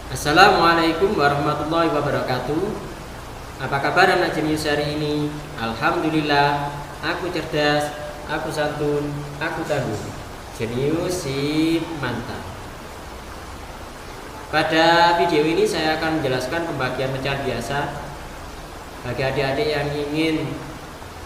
Assalamualaikum warahmatullahi wabarakatuh. Apa kabar anak jenius hari ini? Alhamdulillah, aku cerdas, aku santun, aku tangguh. Jenius sip mantap. Pada video ini saya akan menjelaskan pembagian pecahan biasa bagi adik-adik yang ingin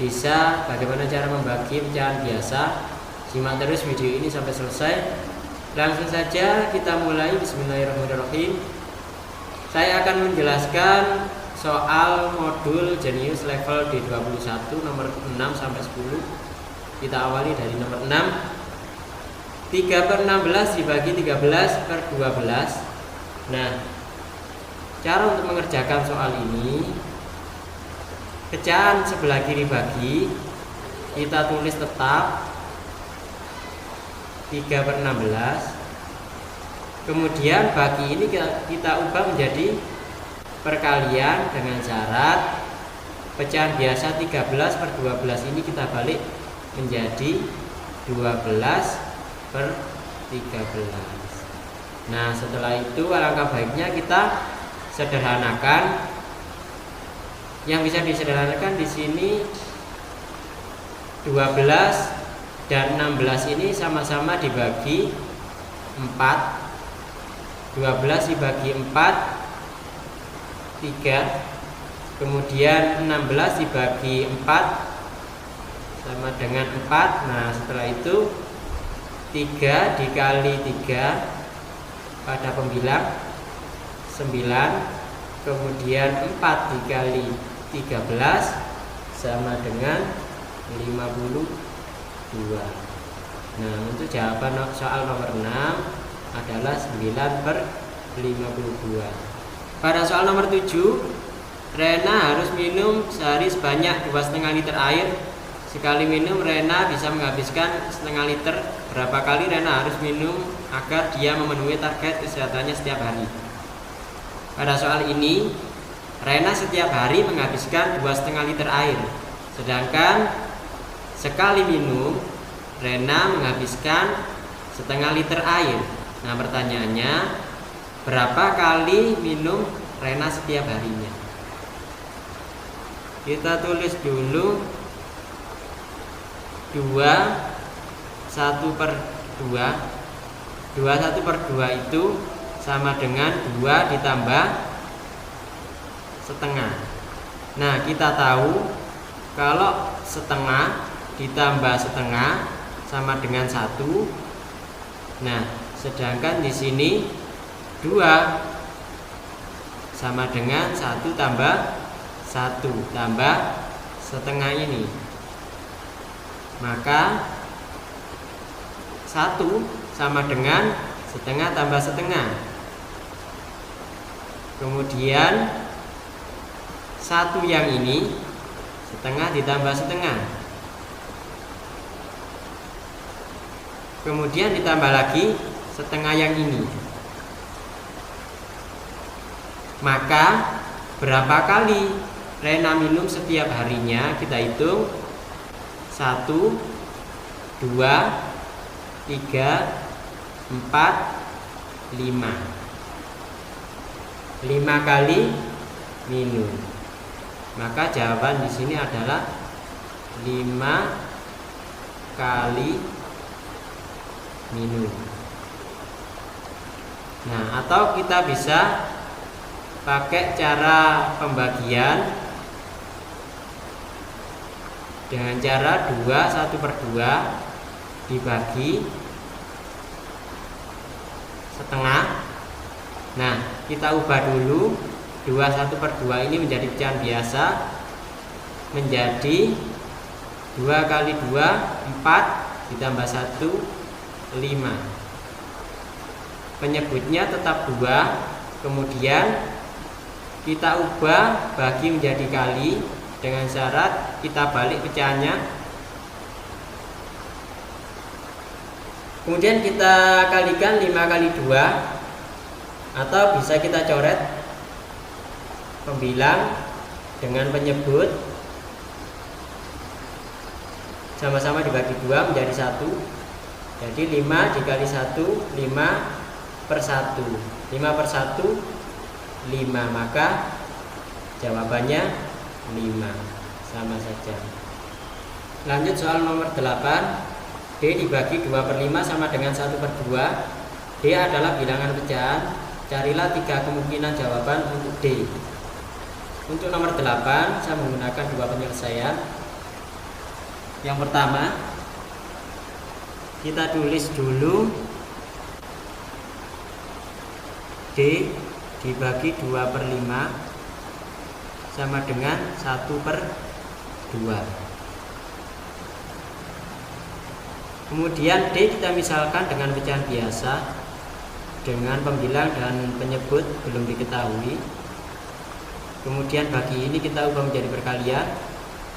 bisa bagaimana cara membagi pecahan biasa. Simak terus video ini sampai selesai. Langsung saja kita mulai. Bismillahirrahmanirrahim. Saya akan menjelaskan soal modul Jenius level D21 nomor 6 sampai 10. Kita awali dari nomor 6. 3/16 dibagi 13/12. Nah, cara untuk mengerjakan soal ini, pecahan sebelah kiri bagi, kita tulis tetap 3/16. Kemudian bagi ini kita ubah menjadi perkalian dengan syarat pecahan biasa 13/12 ini kita balik menjadi 12/13. Nah, setelah itu alangkah baiknya kita sederhanakan. Yang bisa disederhanakan di sini 12 dan 16 ini sama-sama dibagi 4. 12 dibagi 4 3. Kemudian 16 dibagi 4 sama dengan 4. Nah, setelah itu 3 dikali 3 pada pembilang 9. Kemudian 4 dikali 13 sama dengan 52. Nah, untuk jawaban soal nomor 6 adalah 9/52. Pada soal nomor 7, Rena harus minum sehari sebanyak 2,5 liter air. Sekali minum Rena bisa menghabiskan setengah liter. Berapa kali Rena harus minum agar dia memenuhi target kesehatannya setiap hari? Pada soal ini, Rena setiap hari menghabiskan 2,5 liter air. Sedangkan sekali minum Rena menghabiskan setengah liter air. Nah, pertanyaannya, berapa kali minum Rena setiap harinya? Kita tulis dulu 2/1/2. 2/1/2 itu sama dengan 2 ditambah setengah. Nah, kita tahu kalau setengah ditambah setengah sama dengan 1. Nah, sedangkan di sini 2 sama dengan 1 tambah 1 tambah setengah ini. Maka 1 sama dengan setengah tambah setengah. Kemudian 1 yang ini setengah ditambah setengah. Kemudian ditambah lagi setengah yang ini. Maka berapa kali Rena minum setiap harinya? Kita hitung 1, 2, 3, 4, 5. 5 kali minum. Maka jawaban di sini adalah 5 kali minum. Nah, atau kita bisa pakai cara pembagian dengan cara 2/1/2 dibagi setengah. Nah, kita ubah dulu 2/1/2 ini menjadi pecahan biasa menjadi 2 kali 2 4 ditambah 1 5. Penyebutnya tetap 2. Kemudian kita ubah bagi menjadi kali dengan syarat kita balik pecahannya. Kemudian kita kalikan 5 kali 2, atau bisa kita coret pembilang dengan penyebut sama-sama dibagi 2 menjadi 1. Jadi 5 dikali 1 5 per 1. 5 per 1 5, maka jawabannya 5. Sama saja. Lanjut soal nomor 8. D dibagi 2 per 5 sama dengan 1 per 2. D adalah bilangan pecahan. Carilah 3 kemungkinan jawaban untuk D. Untuk nomor 8 saya menggunakan 2 penyelesaian. Yang pertama, kita tulis dulu D dibagi 2 per 5 sama dengan 1 per 2. Kemudian D kita misalkan dengan pecahan biasa dengan pembilang dan penyebut belum diketahui. Kemudian bagi ini kita ubah menjadi perkalian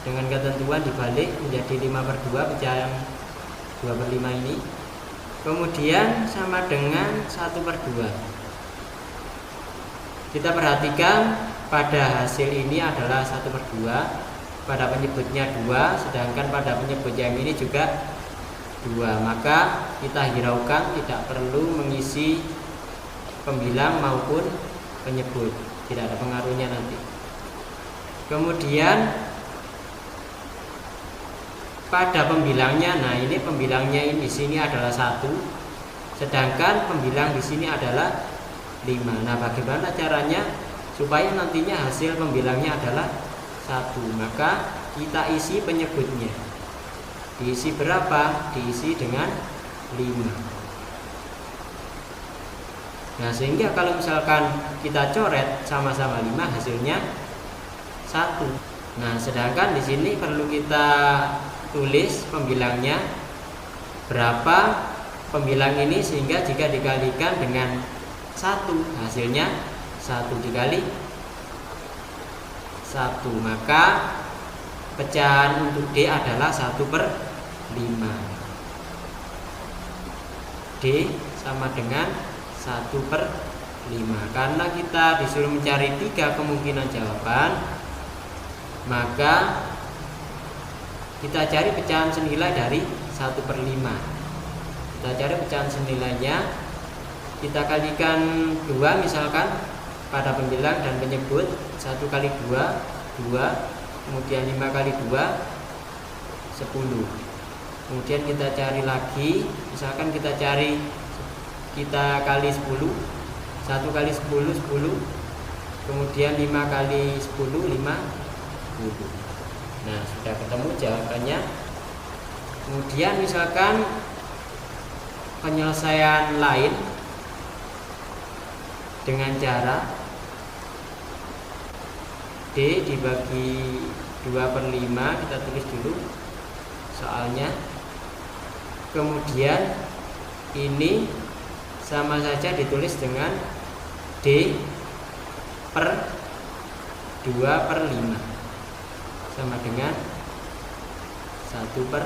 dengan ketentuan dibalik menjadi 5 per 2 pecahan 2 per 5 ini. Kemudian sama dengan 1 per 2. Kita perhatikan pada hasil ini adalah 1 per 2, pada penyebutnya 2, sedangkan pada penyebut yang ini juga 2. Maka kita hiraukan, tidak perlu mengisi pembilang maupun penyebut, tidak ada pengaruhnya nanti. Kemudian pada pembilangnya, nah ini pembilangnya ini di sini adalah 1, sedangkan pembilang di sini adalah 5. Nah, bagaimana caranya supaya nantinya hasil pembilangnya adalah 1? Maka kita isi penyebutnya. Diisi berapa? Diisi dengan 5. Nah, sehingga kalau misalkan kita coret sama-sama 5, hasilnya 1. Nah, sedangkan di sini perlu kita tulis pembilangnya berapa pembilang ini, sehingga jika dikalikan dengan 1 hasilnya 1 dikali 1, maka pecahan untuk D adalah 1 per 5. D sama dengan 1 per 5. Karena kita disuruh mencari 3 kemungkinan jawaban, maka kita cari pecahan senilai dari 1 per 5. Kita cari pecahan senilainya, kita kalikan 2 misalkan pada pembilang dan penyebut. 1 kali 2 2, kemudian 5 kali 2 10. Kemudian kita cari lagi, misalkan kita kali 10. 1 kali 10 10, kemudian 5 kali 10 50. Nah, sudah ketemu jawabannya. Kemudian misalkan penyelesaian lain dengan cara D dibagi 2 per 5, kita tulis dulu soalnya. Kemudian ini sama saja ditulis dengan D per 2 per 5 sama dengan 1 per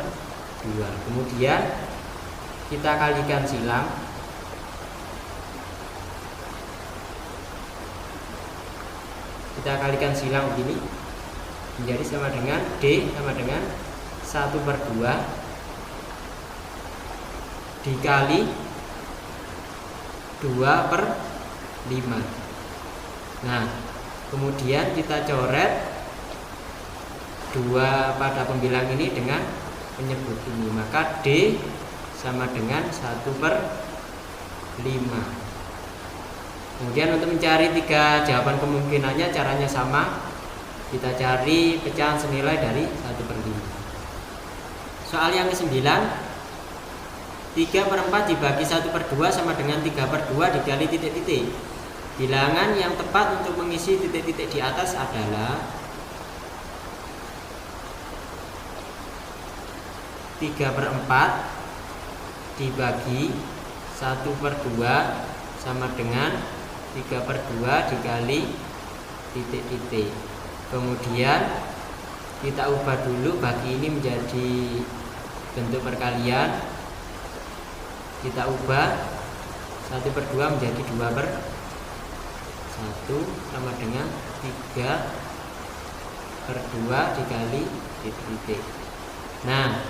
2. Kemudian kita kalikan silang. Kita kalikan silang begini, menjadi sama dengan D sama dengan 1 per 2 dikali 2 per 5. Nah, kemudian kita coret 2 pada pembilang ini dengan penyebut ini, maka D sama dengan 1 per 5. Kemudian untuk mencari 3 jawaban kemungkinannya caranya sama. Kita cari pecahan senilai dari 1 per 5. Soal yang ke-9, 3 per 4 dibagi 1 per 2 sama dengan 3 per 2 dikali titik-titik. Bilangan yang tepat untuk mengisi titik-titik di atas adalah 3 per 4 dibagi 1 per 2 sama dengan 3 per 2 dikali titik-titik. Kemudian kita ubah dulu bagi ini menjadi bentuk perkalian. Kita ubah 1 per 2 menjadi 2 per 1 sama dengan 3 per 2 dikali titik-titik. Nah,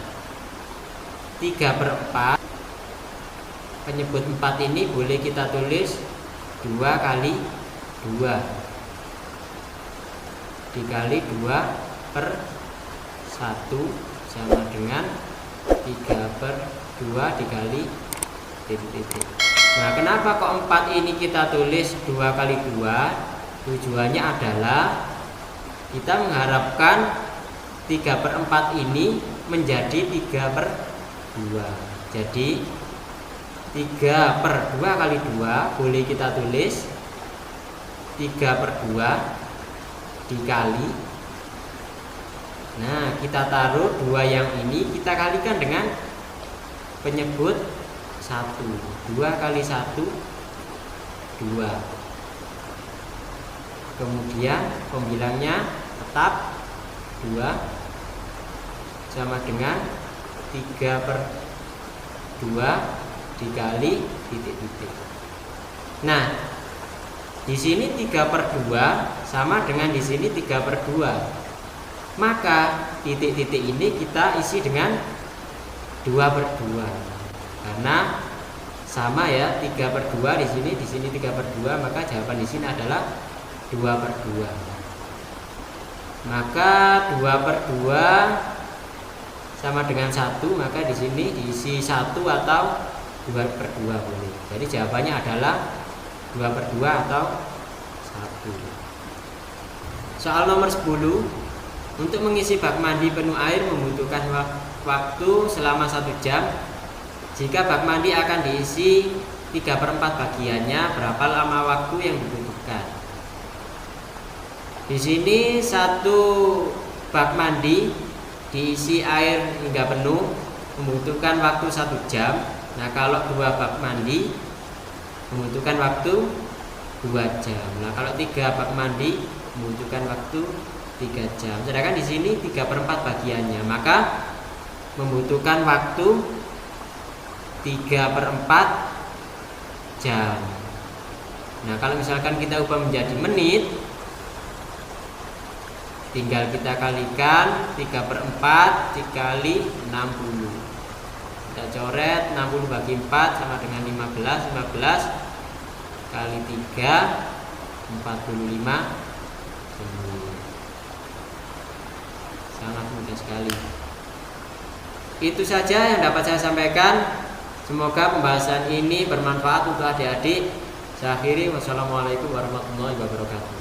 3 per 4 penyebut 4 ini boleh kita tulis 2 kali 2 dikali 2 per 1 sama dengan 3 per 2 dikali titik-titik. Nah, kenapa kok 4 ini kita tulis 2 kali 2? Tujuannya adalah kita mengharapkan 3 per 4 ini menjadi 3 per 2. Jadi 3 per 2 kali 2 boleh kita tulis 3 per 2 dikali. Nah, kita taruh 2 yang ini kita kalikan dengan penyebut 1. 2 kali 1 2. Kemudian pembilangnya tetap 2 sama dengan 3 per 2 dikali titik-titik. Nah, di sini 3 per 2 sama dengan di sini 3 per 2. Maka titik-titik ini kita isi dengan 2 per 2. Karena sama ya, 3 per 2 di sini 3 per 2, maka jawaban di sini adalah 2 per 2. Maka 2 per 2 sama dengan 1, maka di sini diisi 1 atau 2 per 2 boleh. Jadi jawabannya adalah 2 per 2 atau 1. Soal nomor 10. Untuk mengisi bak mandi penuh air membutuhkan waktu selama 1 jam. Jika bak mandi akan diisi 3 per 4 bagiannya, berapa lama waktu yang dibutuhkan? Di sini 1 bak mandi diisi air hingga penuh membutuhkan waktu 1 jam. Nah, kalau 2 bak mandi membutuhkan waktu 2 jam. Nah, kalau 3 bak mandi membutuhkan waktu 3 jam. Sedangkan di sini 3 per 4 bagiannya, maka membutuhkan waktu 3 per 4 jam. Nah, kalau misalkan kita ubah menjadi menit, tinggal kita kalikan 3 per 4 dikali 60. Kita coret 60 bagi 4 sama dengan 15. 15 kali 3 45 menit. Sangat mudah sekali. Itu saja yang dapat saya sampaikan. Semoga pembahasan ini bermanfaat untuk adik-adik. Saya akhiri, wassalamualaikum warahmatullahi wabarakatuh.